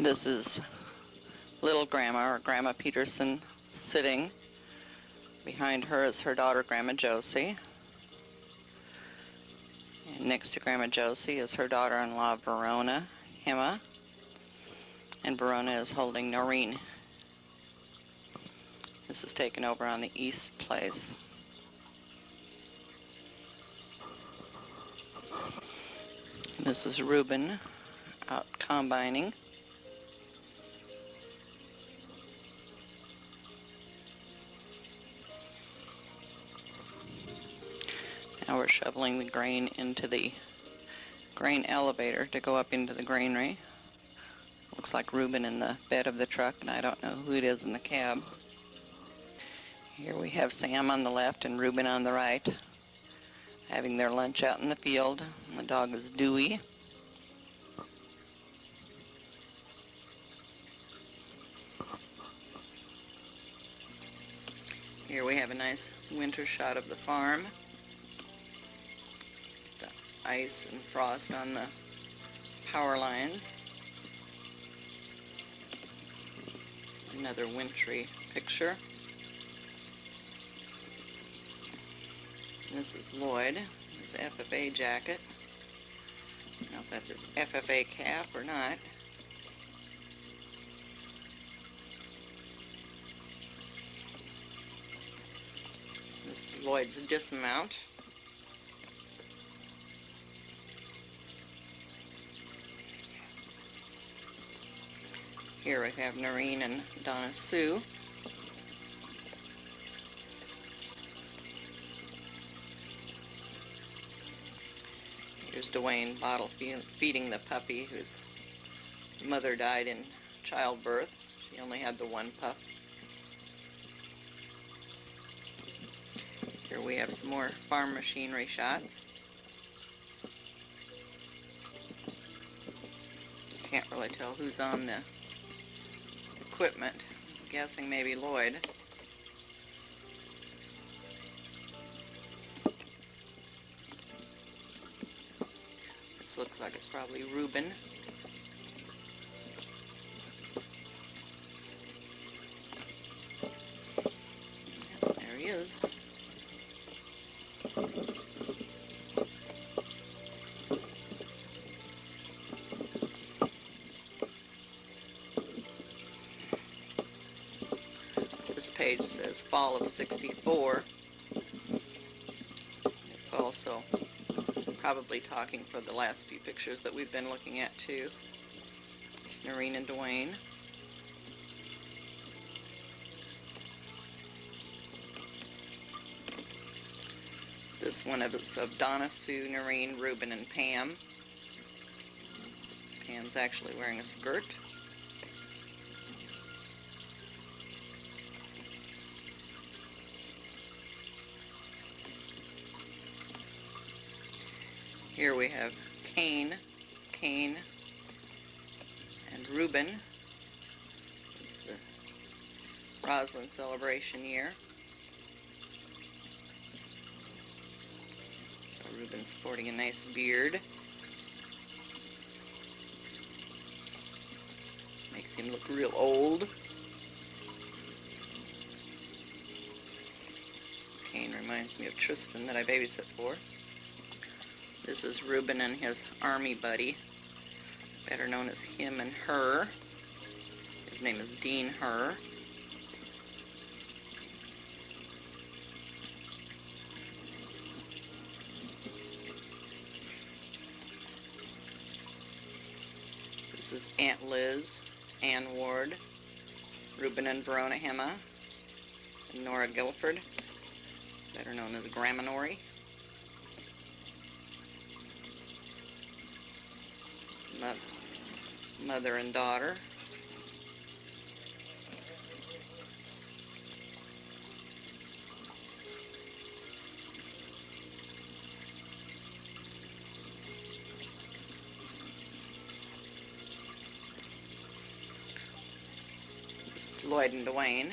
This is little Grandma, or Grandma Peterson, sitting. Behind her is her daughter, Grandma Josie. And next to Grandma Josie is her daughter-in-law, Verona Hema. And Verona is holding Noreen. This is taken over on the east place. This is Reuben out combining. Now we're shoveling the grain into the grain elevator to go up into the granary. Looks like Reuben in the bed of the truck, and I don't know who it is in the cab. Here we have Sam on the left and Reuben on the right, having their lunch out in the field. The dog is Dewey. Here we have a nice winter shot of the farm. The ice and frost on the power lines. Another wintry picture. This is Lloyd, his FFA jacket. I don't know if that's his FFA cap or not. This is Lloyd's dismount. Here we have Noreen and Donna Sue. Here's Dwayne bottle feeding the puppy whose mother died in childbirth. She only had the one pup. Here we have some more farm machinery shots. Can't really tell who's on the equipment. I'm guessing maybe Lloyd. This looks like it's probably Reuben. There he is. This page says fall of '64. It's also probably talking for the last few pictures that we've been looking at too. It's Noreen and Dwayne. This one is of Donna, Sue, Noreen, Reuben, and Pam. Pam's actually wearing a skirt. Here we have Cain, and Reuben. It's the Roslyn celebration year. So Reuben's sporting a nice beard. Makes him look real old. Cain reminds me of Tristan that I babysit for. This is Reuben and his army buddy, better known as him and her. His name is Dean Herr. This is Aunt Liz, Ann Ward, Reuben and Verona Hema, and Nora Guilford, better known as Grandma Norrie. Mother and daughter. This is Lloyd and Dwayne.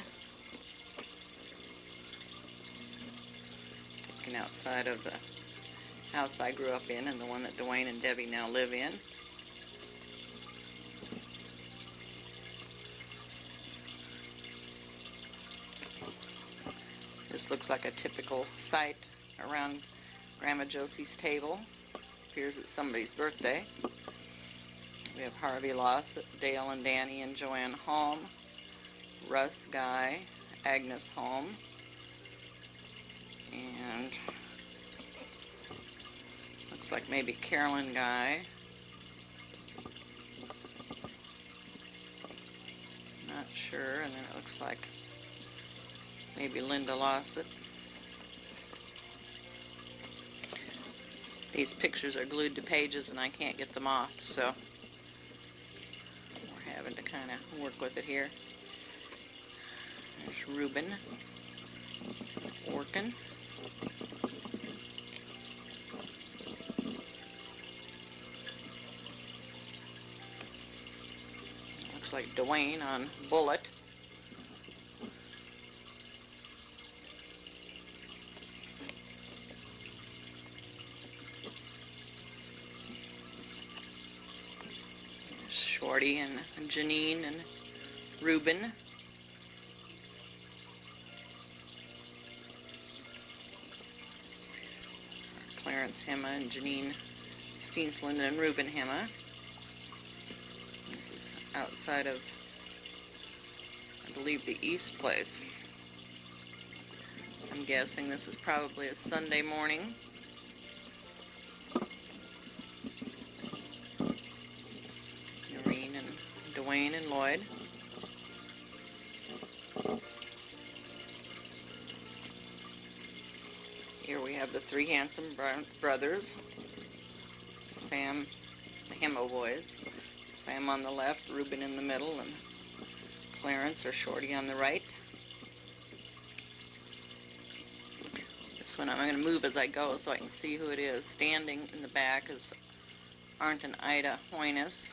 Taken outside of the house I grew up in and the one that Dwayne and Debbie now live in. looks like a typical sight around Grandma Josie's table. Appears it's somebody's birthday. We have Harvey Lawson, Dale and Danny and Joanne Holm, Russ Guy, Agnes Holm, and looks like maybe Carolyn Guy. Not sure. And then it looks like maybe Linda Lawson. These pictures are glued to pages and I can't get them off, so we're having to kind of work with it here. There's Reuben working. Looks like Dwayne on Bullet. Shorty and Janine and Reuben. Clarence Hema and Janine Steensland and Reuben Hema. This is outside of, I believe, the East Place. I'm guessing this is probably a Sunday morning. Noreen and Dwayne and Lloyd. Here we have the three handsome brothers. Sam, the Hemo boys. Sam on the left, Reuben in the middle, and Clarence or Shorty on the right. This one I'm going to move as I go so I can see who it is. Standing in the back is Arndt and Ida Hoynes.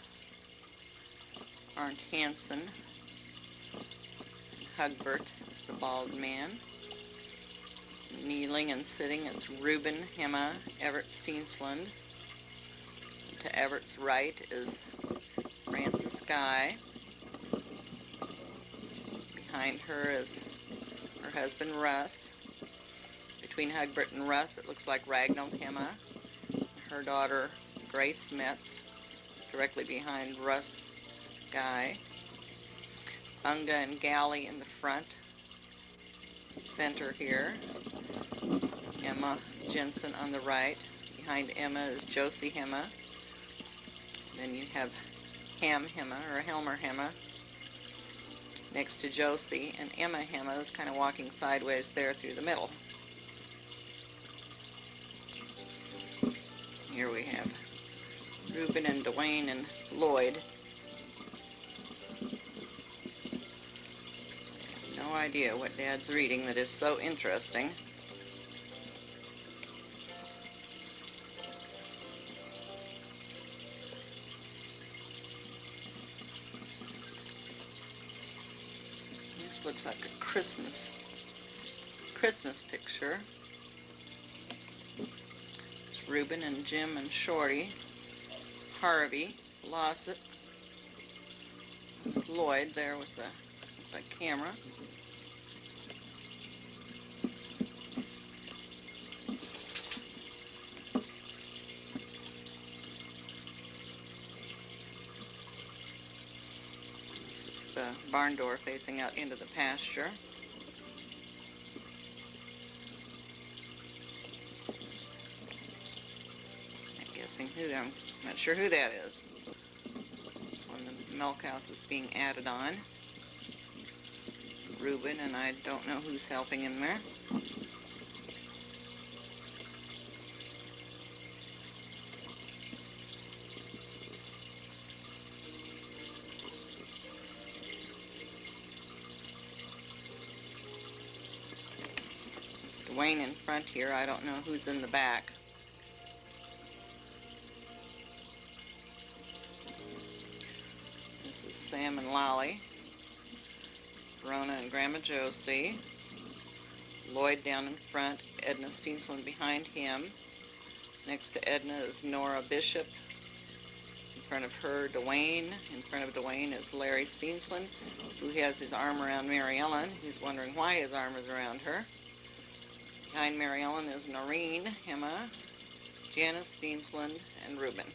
Arndt Hansen. Hugbert is the bald man. Kneeling and sitting, it's Reuben Hema, Everett Steensland. To Everett's right is Frances Guy. Behind her is her husband Russ. Between Hugbert and Russ, it looks like Randall Hema. Her daughter Grace Metz, directly behind Russ Guy. Unga and Gally in the front. Center here. Emma Jensen on the right. Behind Emma is Josie Hema. Then you have Ham Hema, or Helmer Hema, next to Josie, and Emma Hema is kind of walking sideways there through the middle. Here we have Reuben and Dwayne and Lloyd. No idea what Dad's reading that is so interesting. This looks like a Christmas picture. It's Reuben and Jim and Shorty, Harvey, Lawson, Lloyd there with the looks like camera. The barn door facing out into the pasture. I'm not sure who that is. This one, the milk house is being added on. Reuben, and I don't know who's helping him there. Dwayne in front here. I don't know who's in the back. This is Sam and Lolly. Rona and Grandma Josie. Lloyd down in front. Edna Steensland behind him. Next to Edna is Nora Bishop. In front of her, Dwayne. In front of Dwayne is Larry Steensland, who has his arm around Mary Ellen. He's wondering why his arm is around her. Behind Mary Ellen is Noreen, Emma, Janice, Steensland, and Reuben.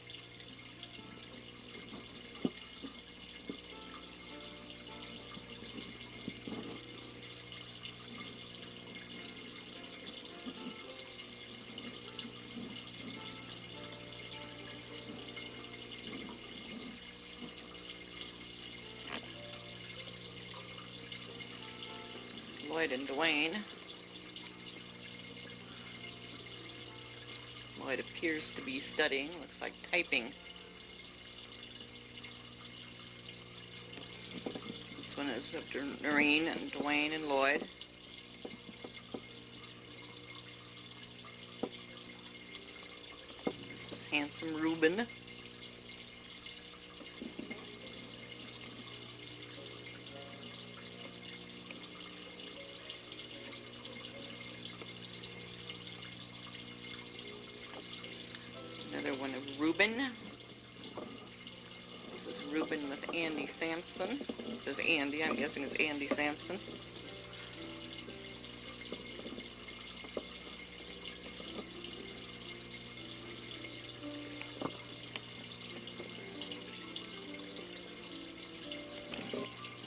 Lloyd and Dwayne. Lloyd appears to be studying, looks like typing. This one is after Noreen and Dwayne and Lloyd. This is handsome Reuben. Another one of Reuben. This is Reuben with Andy Sampson. This is Andy, I'm guessing it's Andy Sampson.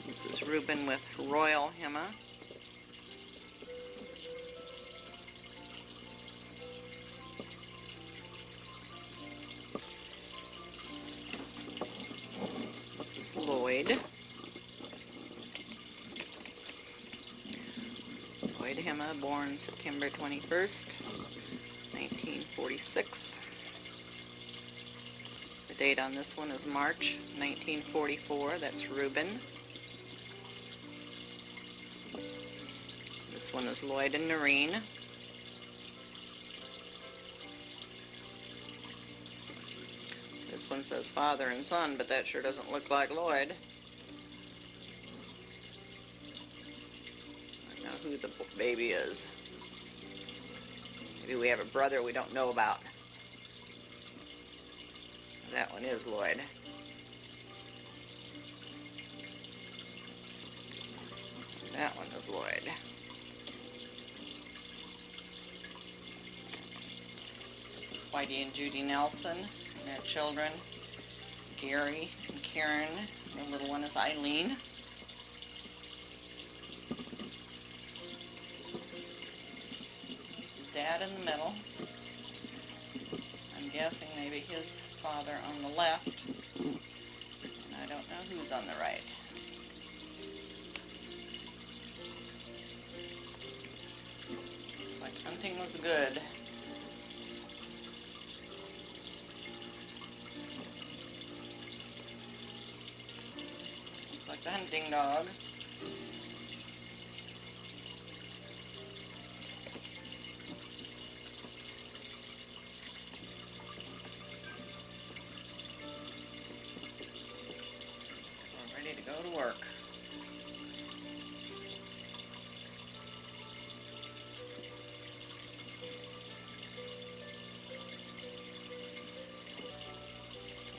This is Reuben with Royal Hema. Lloyd. Lloyd Hema, born September 21st, 1946. The date on this one is March 1944. That's Reuben. This one is Lloyd and Noreen. This one says father and son, but that sure doesn't look like Lloyd. I don't know who the baby is. Maybe we have a brother we don't know about. That one is Lloyd. That one is Lloyd. This is Whitey and Judy Nelson. Their children, Gary and Karen. The little one is Eileen. This is Dad in the middle. I'm guessing maybe his father on the left. And I don't know who's on the right. Looks like hunting was good. Like the hunting dog. We're ready to go to work.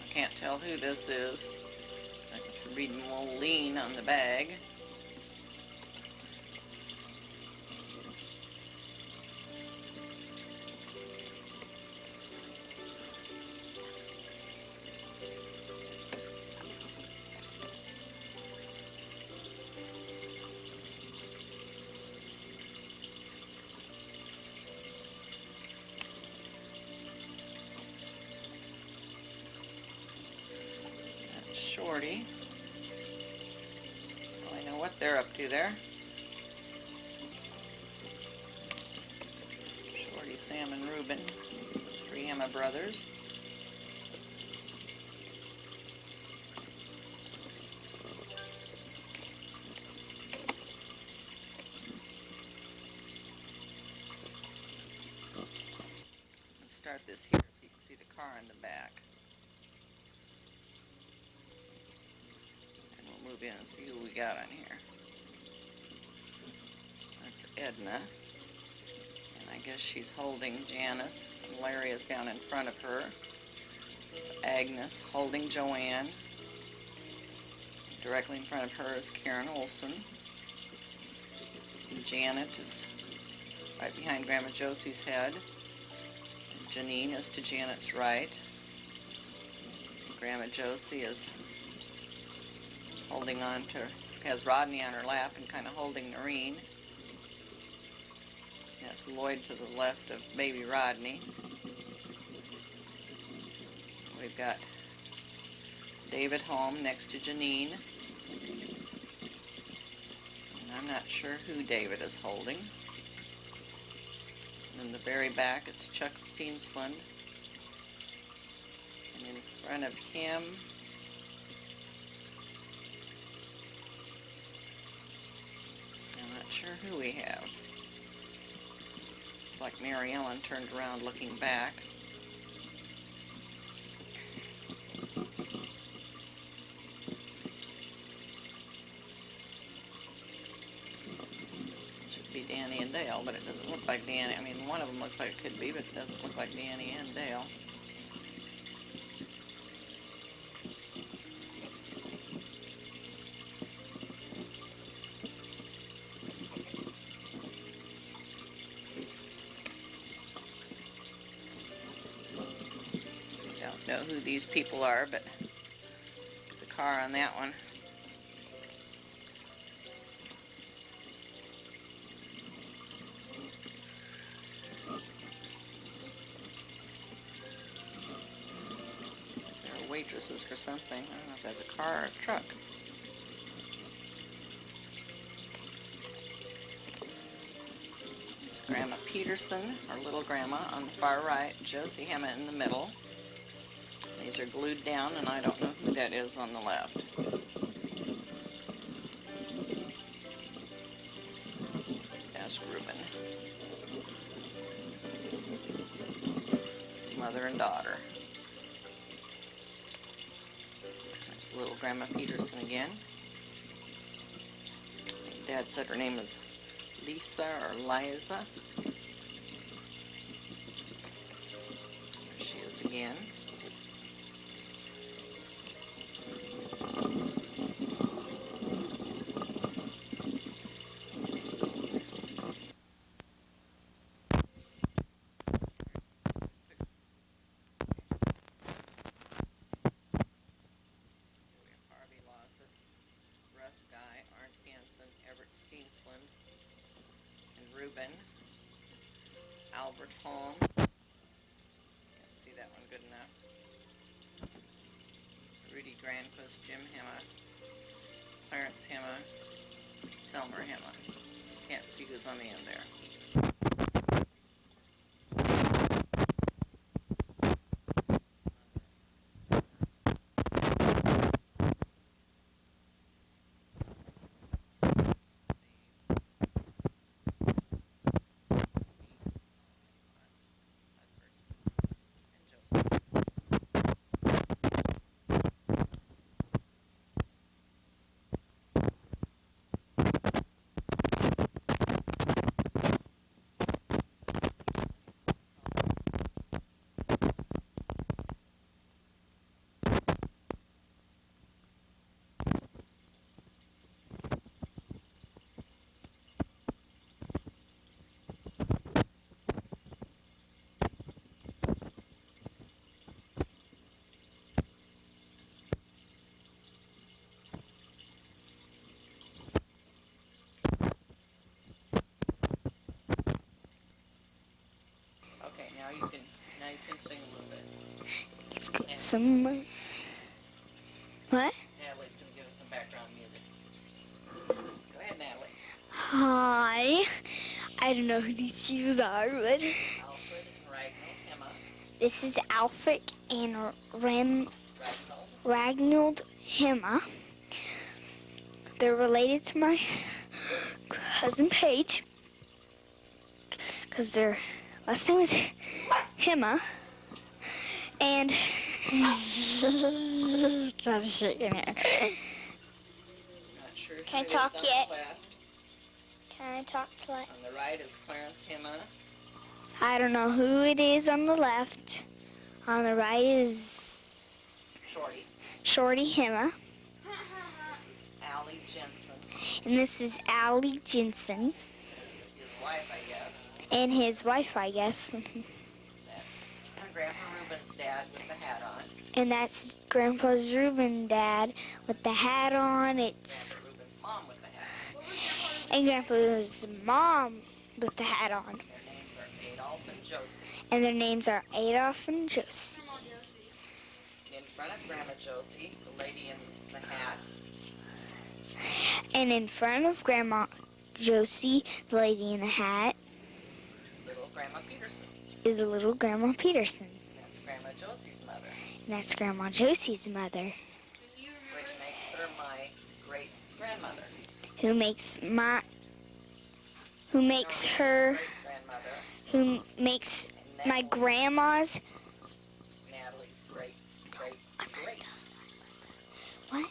I can't tell who this is. It's reading Moline on the bag. That's Shorty. What they're up to there. Shorty, Sam, and Reuben, 3 Emma brothers. Let's start this here so you can see the car in the back. Move in and see who we got on here. That's Edna, and I guess she's holding Janice, and Larry is down in front of her. It's Agnes holding Joanne. Directly in front of her is Karen Olson. And Janet is right behind Grandma Josie's head. Janine is to Janet's right. Grandma Josie is holding on to, has Rodney on her lap and kind of holding Noreen. That's Lloyd to the left of baby Rodney. We've got David home next to Janine. And I'm not sure who David is holding. And in the very back, it's Chuck Steensland. And in front of him, I'm not sure who we have. It's like Mary Ellen turned around looking back. Danny and Dale, but it doesn't look like Danny. I mean, one of them looks like it could be, but it doesn't look like Danny and Dale. Don't know who these people are, but the car on that one. Waitresses for something. I don't know if that's a car or a truck. It's Grandma Peterson, our little grandma, on the far right, Josie Hema in the middle. These are glued down, and I don't know who that is on the left. Ask Reuben. Mother and daughter. Little Grandma Peterson again. Dad said her name is Lisa or Liza. There she is again. Reuben, Albert Holm, can't see that one good enough, Rudy Granquist, Jim Hema, Clarence Hema, Selmer Hema. Can't see who's on the end there. Okay, now you can sing a little bit. Let's get some more. What? Natalie's going to give us some background music. Go ahead, Natalie. Hi. I don't know who these shoes are, but... Alfred and Randall Hema. This is Alfred and Randall. Ragnald Hema. They're related to my cousin Paige. Because their last name is Hema. And... Stop shaking it. Not sure who Can I it is talk on yet? the left. Can I talk to like... On the right is Clarence Hema. I don't know who it is on the left. On the right is... Shorty. Shorty Hema. This is Allie Jensen. And this is Allie Jensen. His wife, I guess. And his wife, I guess. That's Grandpa Reuben's dad with the hat on. And that's Grandpa's Reuben dad with the hat on. It's Grandpa Reuben's mom with the hat on. and Grandpa's mom with the hat on. Their names are Adolph and Josie. And their names are Adolph and Josie. In front of Grandma Josie, the lady in the hat, And in front of Grandma Josie, the lady in the hat, little Grandma Peterson. is a little Grandma Peterson. That's Grandma Josie's mother. And that's Grandma Josie's mother. Which makes her my great-grandmother. Who makes her, Great-grandmother. who makes my grandma's. Natalie's great. What?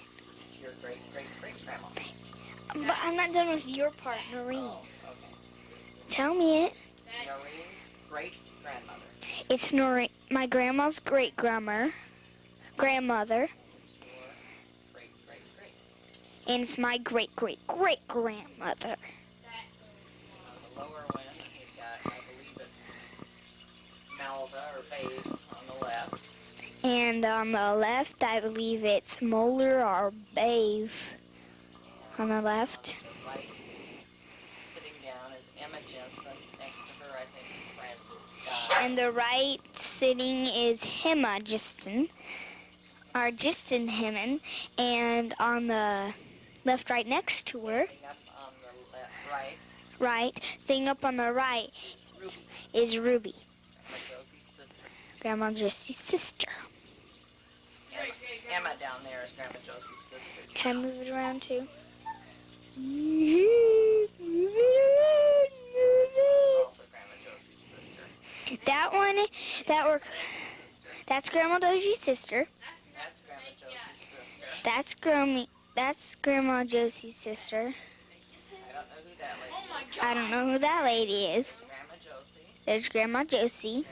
It's your great-great-great-grandma. But I'm not done with your part, Noreen. Oh, okay. Tell me it. It's Noreen's great-grandmother. It's Noreen, my grandma's grandmother. It's your great-great-great. And it's my great-great-great-grandmother. On the lower one, we've got, I believe it's Malva or Babe on the left. And on the left, I believe it's Molar or Bave. On the left. On the right, sitting down is Emma Jensen. Next to her, I think, is Frances Scott. And the right sitting is Hema Justin. Or Justin Hemman. And on the left right next to her, Sitting up on the right sitting up on the right is Ruby, is Ruby, Grandma Josie's sister. Grandma Josie's sister. Emma down there is Grandma Josie's sister. Can I move it around too? Also Grandma Josie's sister. That's Grandma Josie's sister. That's Grandma Josie's sister. That's Grandma Josie's sister. I don't know who that lady is. I don't know who that lady is. Grandma Josie. There's Grandma Josie,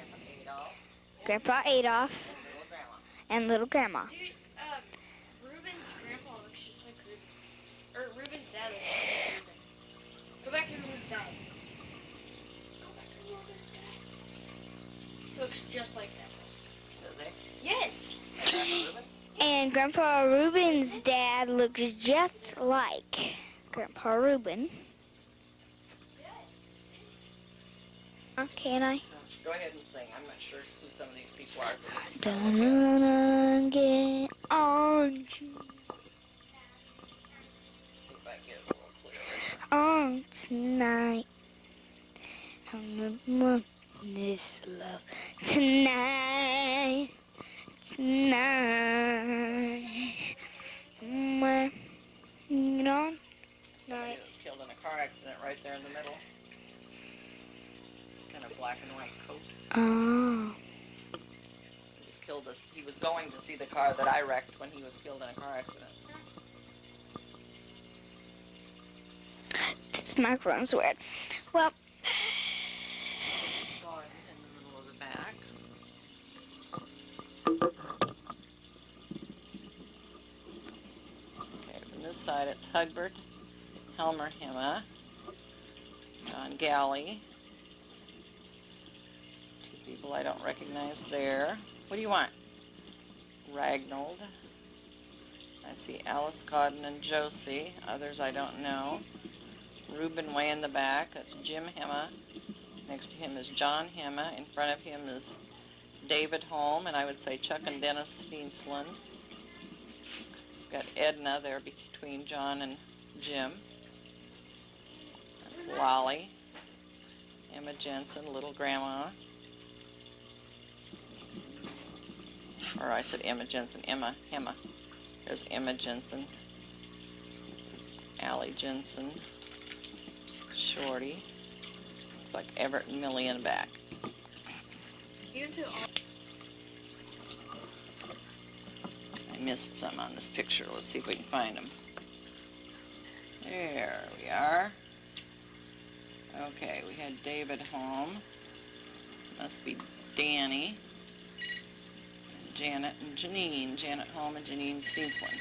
Grandpa Adolph. Grandpa Adolph, And little grandma. and little Grandma. Dude, Ruben's grandpa looks just like Ruben. Or Ruben's dad looks just like Ruben. Go back to Ruben's dad. Looks just like him. Does he? Yes. Grandpa Reuben? And Grandpa Reuben's dad looks just like Grandpa Reuben. Can I? Go ahead and sing. I'm not sure who some of these people are. Dun get on If I get it a little clearer. on tonight. I'm gonna this love tonight. Somewhere, you know, Somebody was killed in a car accident right there in the middle. In a black and white coat. Oh. He was going to see the car that I wrecked when he was killed in a car accident. This microphone's weird. Well, Garden in the middle of the back. Okay, from this side it's Hugbert, Helmer Hema, John Galley. Two people I don't recognize there. What do you want? Ragnold. I see Alice Codden and Josie. Others I don't know. Reuben way in the back. That's Jim Hema. Next to him is John Hema. In front of him is David Holm, and I would say Chuck and Dennis Steensland. Got Edna there between John and Jim. That's Lolly. Emma Jensen, little grandma. Or I said Emma Jensen, Hema. There's Emma Jensen. Allie Jensen. Shorty. Looks like Everett and Millie in the back. I missed some on this picture. Let's see if we can find them. There we are. Okay, we had David home. Must be Danny. Janet and Janine. Janet Home and Janine Steensland.